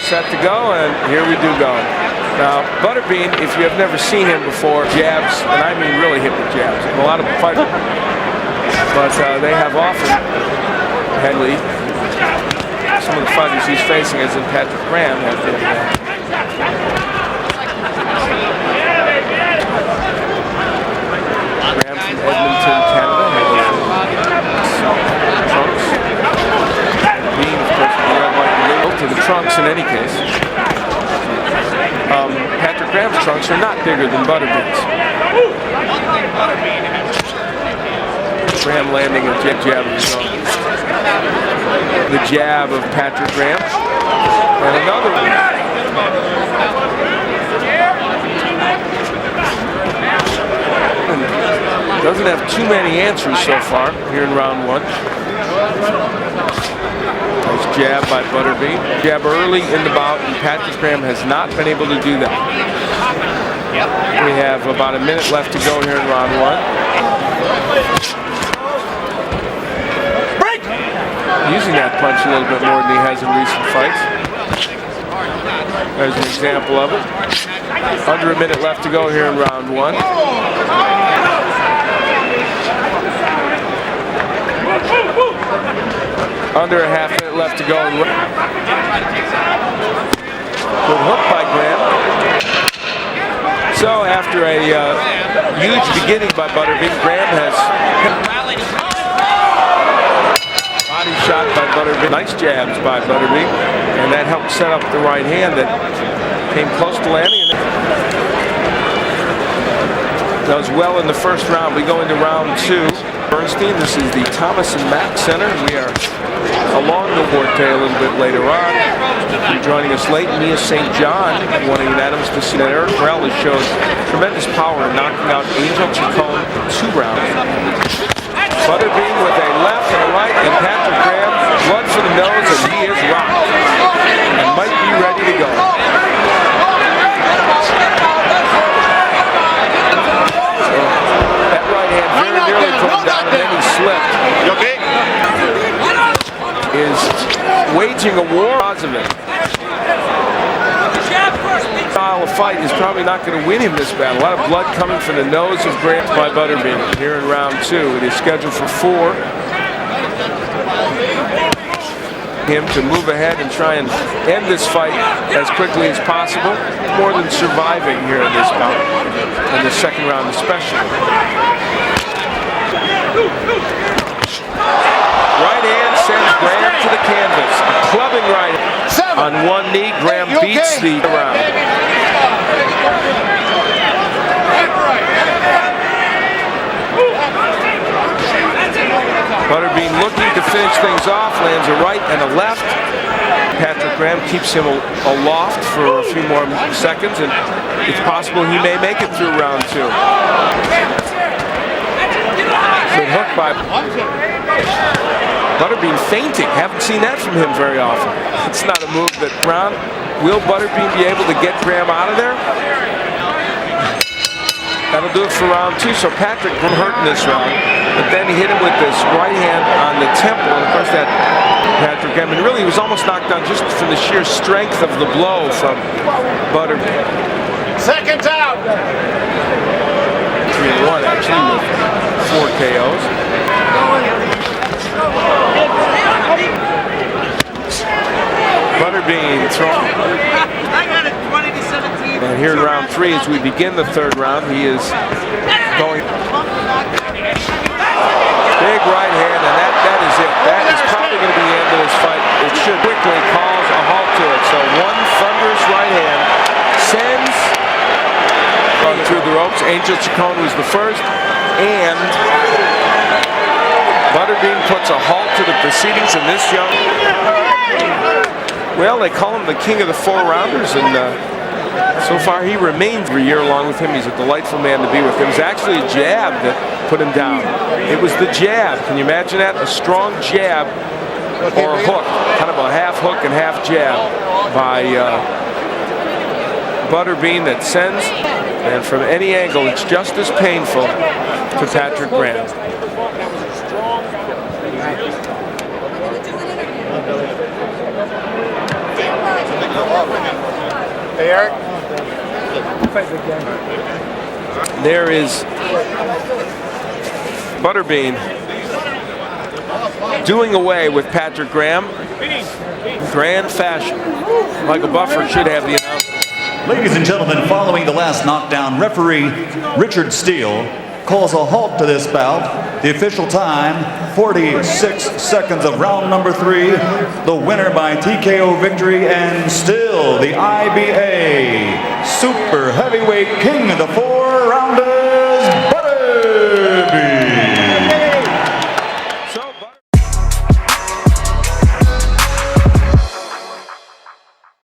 set to go, and here we do go. Now, Butterbean, if you have never seen him before, jabs, and I mean really hit with jabs. A lot of fighters, but they have often heavily. Some of the fighters he's facing, as in Patrick Graham, have been Graham from Edmonton, Canada, trunks. Bean, of course, the red, white, and blue to the trunks in any case. Patrick Graham's trunks are not bigger than Butterbean's. Graham landing a jab of his own. The jab of Patrick Graham. And another one. And doesn't have too many answers so far here in round one. Nice jab by Butterbean. Jab early in the bout, and Patrick Graham has not been able to do that. We have about a minute left to go here in round one. Using that punch a little bit more than he has in recent fights. There's an example of it. Under a minute left to go here in round one. Under a half minute left to go. Good hook by Graham. So after a huge beginning by Butterbean, Graham has body shot by Butterbean. Nice jabs by Butterbean, and that helped set up the right hand that came close to landing. Does well in the first round. We go into round two. Bernstein, this is the Thomas and Mack Center. We are along the Forte a little bit later on. You're joining us late. Mia St. John won a unanimous decision. Eric Morales showed tremendous power in knocking out Angel Chacon 2 rounds. Butterbean with a left and a right, and Patrick Graham, blood for the nose, and he is rocked and might be ready to go. So that right hand very nearly put him down, and then he slipped. You okay? Is waging a war because of it. Style of fight is probably not going to win him this battle. A lot of blood coming from the nose of Graham by Butterbean here in round two. It is scheduled for 4. Him to move ahead and try and end this fight as quickly as possible. More than surviving here in this bout, in the second round especially. Right hand sends Graham to the canvas. A clubbing right hand. On one knee, Graham beats the round. Butterbean looking to finish things off, lands a right and a left. Patrick Graham keeps him aloft for a few more seconds, and it's possible he may make it through round two. Good hook by Butterbean feinting. Haven't seen that from him very often. It's not a move that round. Will Butterbean be able to get Graham out of there? That'll do it for round two. So Patrick was hurt in this round, but then he hit him with this right hand on the temple. And of course that Patrick Graham, and really he was almost knocked down just from the sheer strength of the blow from Butterbean. Seconds out. 3-1 actually with 4 KOs. Butterbean throwing. And here in round 3, as we begin the third round, he is going big right hand, and that is it. That is probably going to be the end of this fight. It should quickly cause a halt to it. So one thunderous right hand sends through the ropes. Angel Chacon was the first, and Butterbean puts a halt to the proceedings in this young. Well, they call him the king of the 4-rounders, and so far he remains a year along with him. He's a delightful man to be with. It was actually a jab that put him down. It was the jab. Can you imagine that? A strong jab or a hook, kind of a half hook and half jab by Butterbean that sends, and from any angle, it's just as painful to Patrick Graham. Hey, Eric. There is Butterbean doing away with Patrick Graham. Grand fashion. Michael Buffer should have the announcement. Ladies and gentlemen, following the last knockdown, referee Richard Steele calls a halt to this bout. The official time, 46 seconds of round number 3. The winner by TKO victory and still the IBA Super Heavyweight King of the 4 Rounders, Butterbean.